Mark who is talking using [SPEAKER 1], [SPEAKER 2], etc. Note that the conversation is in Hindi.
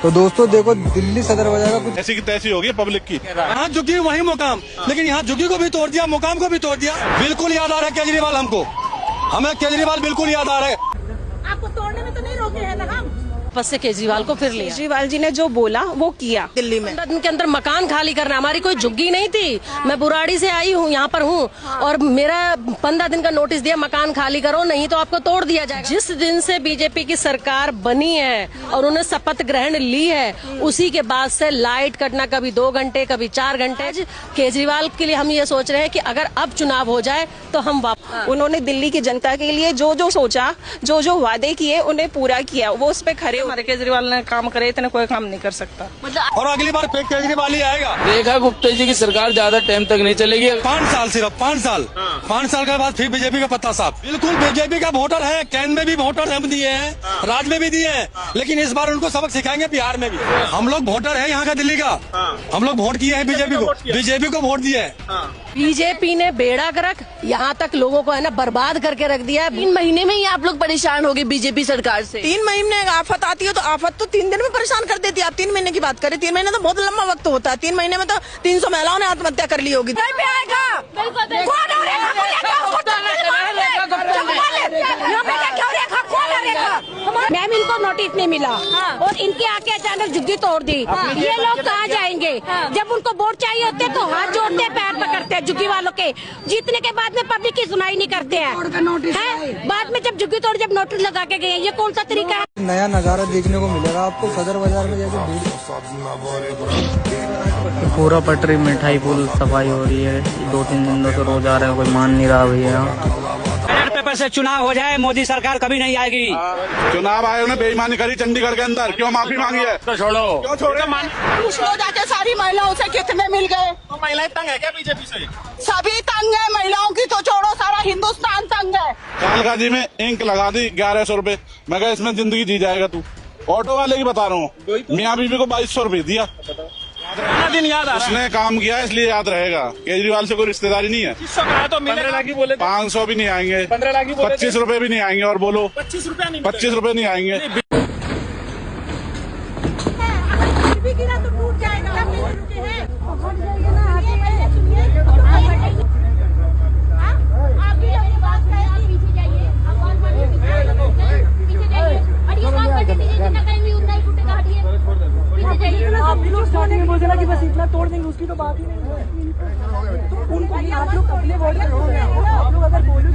[SPEAKER 1] तो दोस्तों देखो, दिल्ली सदर बाजार का कुछ
[SPEAKER 2] ऐसी की तैसी होगी पब्लिक की।
[SPEAKER 3] यहाँ झुग्गी वही मुकाम, लेकिन यहाँ झुग्गी को भी तोड़ दिया, मुकाम को भी तोड़ दिया। बिल्कुल याद आ रहा है केजरीवाल हमको, हमें केजरीवाल बिल्कुल याद आ रहा है।
[SPEAKER 4] आपको तोड़ने में तो नहीं रोके हैं ना हम।
[SPEAKER 5] बस से केजरीवाल को फिर लिया।
[SPEAKER 6] केजरीवाल जी ने जो बोला वो किया। दिल्ली में
[SPEAKER 5] 15 दिन के अंदर मकान खाली करना, हमारी कोई झुग्गी नहीं थी। मैं बुराड़ी से आई हूँ, यहाँ पर हूँ, और मेरा 15 दिन का नोटिस दिया, मकान खाली करो नहीं तो आपको तोड़ दिया जाएगा। जिस दिन से बीजेपी की सरकार बनी है और उन्हें शपथ ग्रहण ली है, उसी के बाद से लाइट कटना कभी 2 घंटे कभी 4 घंटे। केजरीवाल के लिए हम ये सोच रहे हैं कि अगर अब चुनाव हो जाए तो हम वापस।
[SPEAKER 6] उन्होंने दिल्ली की जनता के लिए जो जो सोचा, जो जो वादे किए, उन्हें पूरा किया। वो उस पे खड़े।
[SPEAKER 7] हमारे केजरीवाल ने काम करे, इतने कोई काम नहीं कर सकता।
[SPEAKER 3] और अगली बार फिर केजरीवाल ही आएगा।
[SPEAKER 8] देखा गुप्ता जी की सरकार ज्यादा टाइम तक नहीं चलेगी।
[SPEAKER 3] 5 साल, सिर्फ 5 साल। 5 साल के बाद फिर बीजेपी का पत्ता साफ। बिल्कुल बीजेपी का वोटर है, कैन में भी वोटर हम दिए हैं, राज में भी दिए हैं, लेकिन इस बार उनको सबक सिखाएंगे बिहार में भी। हम लोग वोटर है यहाँ का, दिल्ली का। हम लोग वोट किए हैं बीजेपी को वोट दिए हैं।
[SPEAKER 5] बीजेपी ने बेड़ा गर्क यहाँ तक लोगों को है ना बर्बाद करके रख दिया है।
[SPEAKER 9] 3 महीने में ही आप लोग परेशान हो गए बीजेपी सरकार से।
[SPEAKER 6] 3 महीने आफत आती है तो आफत तो 3 दिन में परेशान कर देती है। आप 3 महीने की बात करें, 3 महीने तो बहुत लंबा वक्त होता है। 3 महीने में तो 300 महिलाओं ने आत्महत्या कर ली होगी।
[SPEAKER 4] मैम, इनको नोटिस नहीं मिला और इनके आके अचानक झुग्गी तोड़ दी। ये लोग कहाँ जाएंगे? जब उनको वोट चाहिए होते तो हाथ जोड़ते, पैर पकड़ते हैं झुग्गी वालों के। जीतने के बाद में पब्लिक की सुनाई नहीं करते हैं। बाद में जब झुग्गी तोड़, जब नोटिस लगा के गए, ये कौन सा तरीका है?
[SPEAKER 1] नया नजारा देखने को मिलेगा आपको सदर बाजार में जाके।
[SPEAKER 8] पूरा पटरी मिठाई पुल सफाई हो रही है। 2-3 दिन से रोज आ रहे हैं, कोई मान नहीं रहा भैया।
[SPEAKER 3] पेपर से चुनाव हो जाए, मोदी सरकार कभी नहीं आएगी।
[SPEAKER 2] चुनाव आयोग ने बेईमानी करी चंडीगढ़ के अंदर, क्यों माफी मांगी है? तो छोड़ो, क्यों छोड़े?
[SPEAKER 6] कुछ लोग जाके सारी महिलाओं से कितने मिल गए।
[SPEAKER 2] तो महिलाएं तंग है क्या बीजेपी से?
[SPEAKER 6] सभी तंग है, महिलाओं की तो छोड़ो, सारा हिंदुस्तान तंग है।
[SPEAKER 2] कालकाजी में इंक लगा दी 1100 रुपए। मैं कहा इसमें जिंदगी जी जाएगा तू। ऑटो वाले की बता रहा हूँ, मियाँ बीबी को 2200 रुपए दिया।
[SPEAKER 3] दिन याद आ
[SPEAKER 2] उसने काम किया इसलिए याद रहेगा। केजरीवाल से कोई रिश्तेदारी नहीं है।
[SPEAKER 3] तो 15 लाख ही बोले,
[SPEAKER 2] 500 भी नहीं आएंगे,
[SPEAKER 3] 15 लाख ही बोले,
[SPEAKER 2] 25 रुपए भी नहीं आएंगे। और बोलो
[SPEAKER 3] 25
[SPEAKER 2] रुपए नहीं आएंगे।
[SPEAKER 4] गिरा तो टूट जाएगा। आप नहीं रुके हैं। आप भी अपनी बात करें, आप पीछे जाइए। आप बात मानिए, पीछे जाइए। और ये बात करते दीजिए, जितना करेंगे उतना ही टूटेगा। हटिए, पीछे जाइए।
[SPEAKER 7] आप लोग स्टार्टिंग में बोला कि बस इतना तोड़ देंगे, उसकी तो बात ही नहीं है। तो उनको आप लोग कपड़े बोल रहे हो, आप लोग अगर बोलो